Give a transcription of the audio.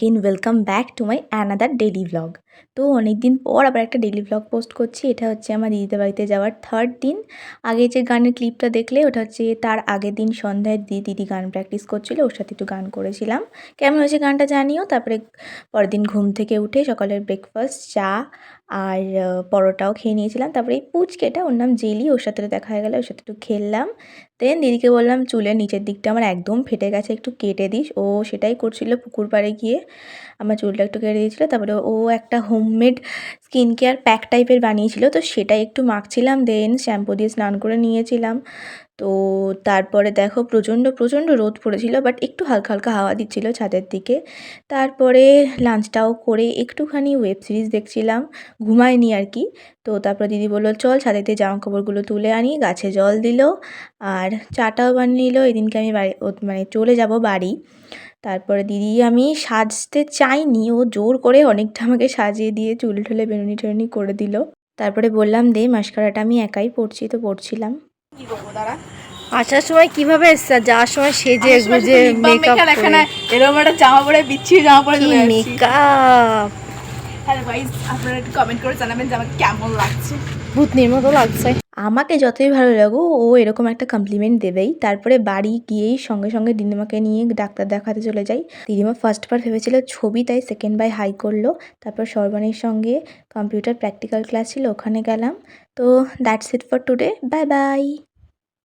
Again welcome back to my another daily vlog. তো অনেক দিন পর আবার একটা ডেইলি ভ্লগ পোস্ট করছি। এটা হচ্ছে আমার দিদিদের বাড়িতে যাওয়ার থার্ড দিন। আগে যে গানের ক্লিপটা দেখলে ওটা হচ্ছে তার আগের দিন সন্ধ্যায় দিদি গান প্র্যাকটিস করছিল, ওর সাথে একটু গান করেছিলাম। কেমন হয়েছে গানটা জানিও। তারপরে পরের দিন ঘুম থেকে উঠে সকালের ব্রেকফাস্ট চা আর পরোটাও খেয়ে নিয়েছিলাম। তারপরে এই পুচকেটা, ওর নাম জেলি, ওর সাথে দেখা হয়ে গেলো, ওর সাথে একটু খেললাম। দেন দিদিকে বললাম চুলের নিচের দিকটা আমার একদম ফেটে গেছে, একটু কেটে দিস। ও সেটাই করছিল, পুকুর পাড়ে গিয়ে আমার চুলটা একটু কেটে দিয়েছিলো। তারপরে ও একটা হোমমেড স্কিন কেয়ার প্যাক টাইপের বানিয়েছিল, তো সেটাই একটু মাখছিলাম। দেন শ্যাম্পু দিয়ে স্নান করে নিয়েছিলাম। তো তারপরে দেখো প্রচণ্ড প্রচণ্ড রোদ পড়েছিল, বাট একটু হালকা হালকা হাওয়া দিচ্ছিল ছাদের দিকে। তারপরে লাঞ্চটাও করে একটুখানি ওয়েব সিরিজ দেখছিলাম, ঘুমায়নি আর কি। তো তারপর দিদি বললো চল ছাদেতে জামা কাপড়গুলো তুলে আনি, গাছে জল দিল আর চাটাও বানিয়ে নিল। এদিনকে আমি বাড়ি মানে চলে যাব বাড়ি। তারপরে দিদি, আমি সাজতে চাইনি, ও জোর করে অনেকটা আমাকে সাজিয়ে দিয়ে চুল ঠুলে বেনুনি টেনুনি করে দিল। তারপরে বললাম দে মাস্কারাটা আমি একাই পরছি, তো পরছিলাম। কি করবো দাঁড়া, আসার সময় কিভাবে এসছে, যাওয়ার সময় সেজে গুজে মেকআপ করে, এরকম একটা জামা পরে বিচ্ছিরি জামা পরে চলে আসছি। মেকআপ হ্যালো গাইস, আপনারা একটু কমেন্ট করে জানাবেন যে আমাকে কেমন লাগছে। ভূতনির মতো লাগছে। আমাকে যতই ভালো লাগো, ও এরকম একটা কমপ্লিমেন্ট দেবেই। তারপরে বাড়ি গিয়েই সঙ্গে সঙ্গে দিদিমাকে নিয়ে ডাক্তার দেখাতে চলে যাই। দিদিমা ফার্স্ট বার ভেবেছিল ছবি, তাই সেকেন্ড বাই হাই করলো। তারপর সর্বাণীর সঙ্গে কম্পিউটার প্র্যাকটিক্যাল ক্লাস ছিল, ওখানে গেলাম। তো that's it for today, bye bye.